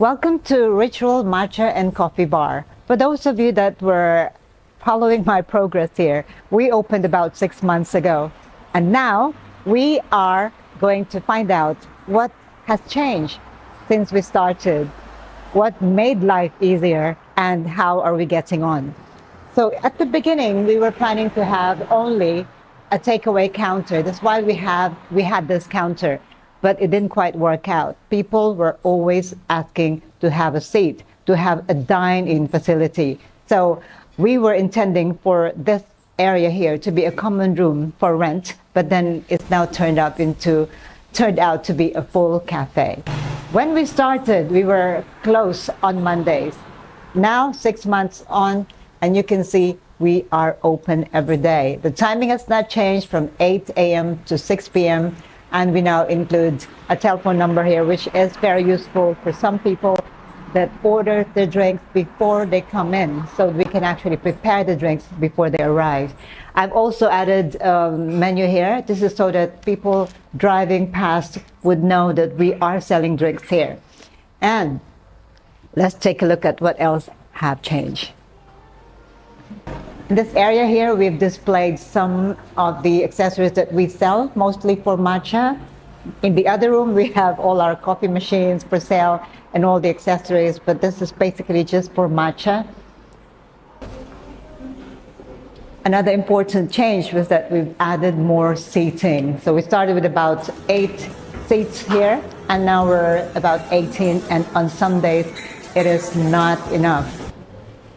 Welcome to Ritual Matcha and Coffee Bar. For those of you that were following my progress here, we opened about 6 months ago. And now we are going to find out what has changed since we started, what made life easier, and how are we getting on. So at the beginning, we were planning to have only a takeaway counter. That's why we had this counter. But it didn't quite work out. People were always asking to have a seat, to have a dine-in facility. So we were intending for this area here to be a common room for rent, but then it's now turned out to be a full cafe. When we started, we were closed on Mondays. Now, 6 months on, and you can see we are open every day. The timing has not changed from 8 a.m. to 6 p.m. And we now include a telephone number here, which is very useful for some people that order their drinks before they come in, so we can actually prepare the drinks before they arrive. I've also added a menu here. This is so that people driving past would know that we are selling drinks here. And let's take a look at what else have changed. In this area here, we've displayed some of the accessories that we sell, mostly for matcha. In the other room, we have all our coffee machines for sale and all the accessories, but this is basically just for matcha. Another important change was that we've added more seating. So we started with about 8 seats here, and now we're about 18, and on some days, it is not enough.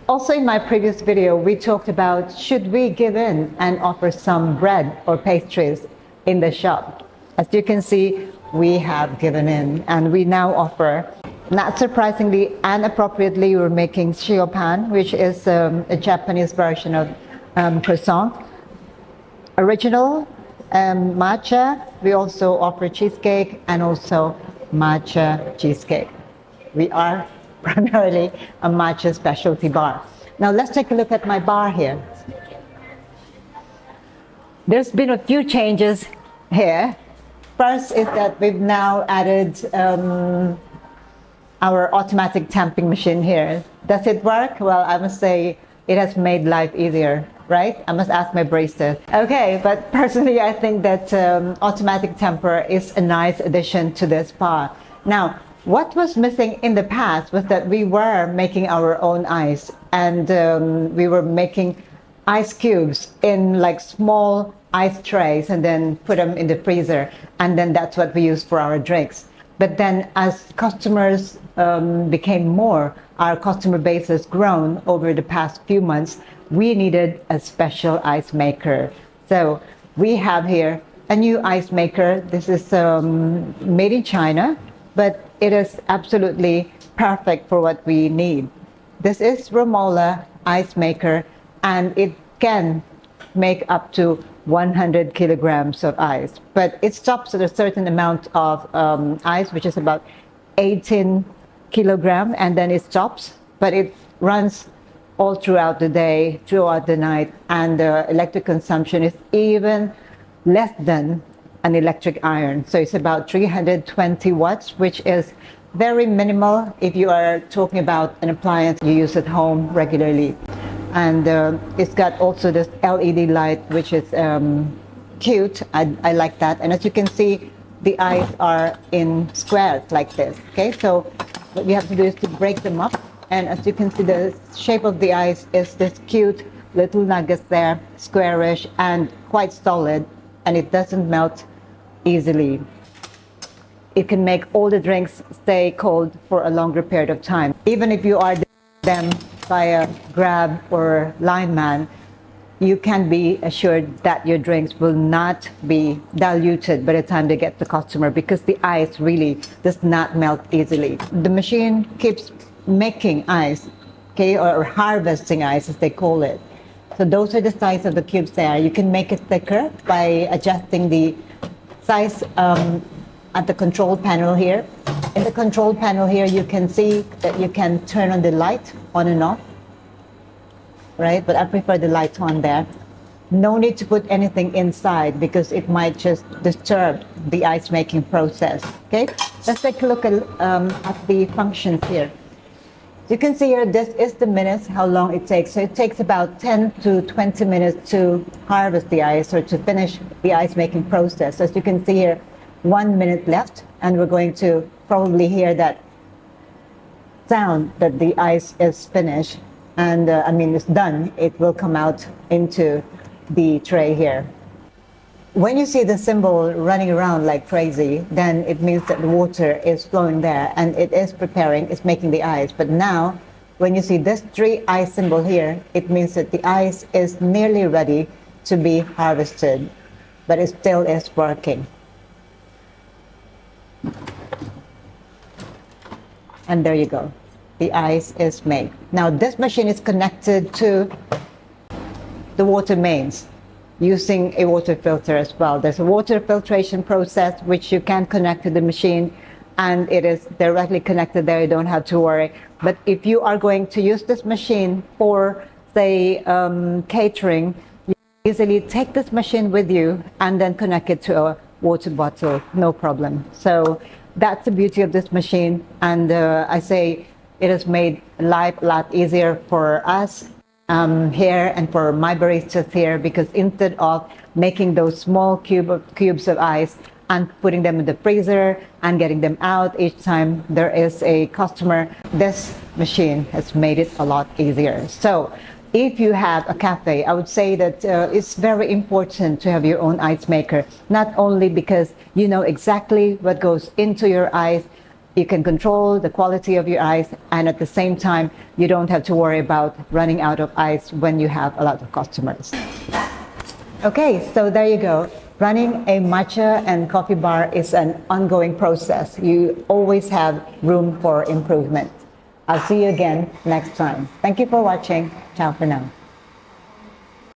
Also, in my previous video, we talked about should we give in and offer some bread or pastries in the shop. As you can see, we have given in, and we now offer, not surprisingly and appropriately, we're making shiopan, which is a Japanese version of croissant. Original matcha, we also offer cheesecake and also matcha cheesecake. We are primarily a matcha specialty bar. Now let's take a look at my bar here. There's been a few changes here. First is that we've now added our automatic tamping machine here. Does it work? Well, I must say it has made life easier, right? I must ask my barista. Okay, but personally I think that automatic tamper is a nice addition to this bar. Now, what was missing in the past was that we were making our own ice, and we were making ice cubes in like small ice trays and then put them in the freezer, and then that's what we use for our drinks. But then as customers became more, our customer base has grown over the past few months, we needed a special ice maker. So we have here a new ice maker. This is made in China, but it is absolutely perfect for what we need. This is Romola ice maker, and it can make up to 100 kilograms of ice, but it stops at a certain amount of ice, which is about 18 kilograms, and then it stops, but it runs all throughout the day, throughout the night, and the electric consumption is even less than an electric iron. So it's about 320 watts, which is very minimal if you are talking about an appliance you use at home regularly. And it's got also this LED light, which is cute. I like that. And as you can see, the eyes are in squares like this. Okay, so what we have to do is to break them up. And as you can see, the shape of the eyes is this cute little nuggets there, squarish and quite solid, and it doesn't melt easily. It can make all the drinks stay cold for a longer period of time. Even if you order them via Grab or Line Man, you can be assured that your drinks will not be diluted by the time they get to the customer, because the ice really does not melt easily. The machine keeps making ice, okay, or harvesting ice as they call it. So those are the size of the cubes there. You can make it thicker by adjusting the size at the control panel here. In the control panel here, you can see that you can turn on the light on and off, right? But I prefer the light on there. No need to put anything inside because it might just disturb the ice making process, okay? Let's take a look at the functions here. You can see here, this is the minutes, how long it takes. So it takes about 10 to 20 minutes to harvest the ice or to finish the ice making process. As you can see here, 1 minute left, and we're going to probably hear that sound that the ice is finished. And it's done. It will come out into the tray here. When you see the symbol running around like crazy, then it means that the water is flowing there and it is preparing, it's making the ice. But now, when you see this 3 ice symbol here, it means that the ice is nearly ready to be harvested, but it still is working. And there you go. The ice is made. Now this machine is connected to the water mains using a water filter as well. There's a water filtration process which you can connect to the machine, and it is directly connected there. You don't have to worry. But if you are going to use this machine for, say, catering, you easily take this machine with you and then connect it to a water bottle, no problem. So that's the beauty of this machine, and I say it has made life a lot easier for us here and for my baristas here, because instead of making those small cubes of ice and putting them in the freezer and getting them out each time there is a customer, this machine has made it a lot easier. So if you have a cafe, I would say that it's very important to have your own ice maker, not only because you know exactly what goes into your ice, you can control the quality of your ice, and at the same time, you don't have to worry about running out of ice when you have a lot of customers. Okay, so there you go. Running a matcha and coffee bar is an ongoing process. You always have room for improvement. I'll see you again next time. Thank you for watching. Ciao for now.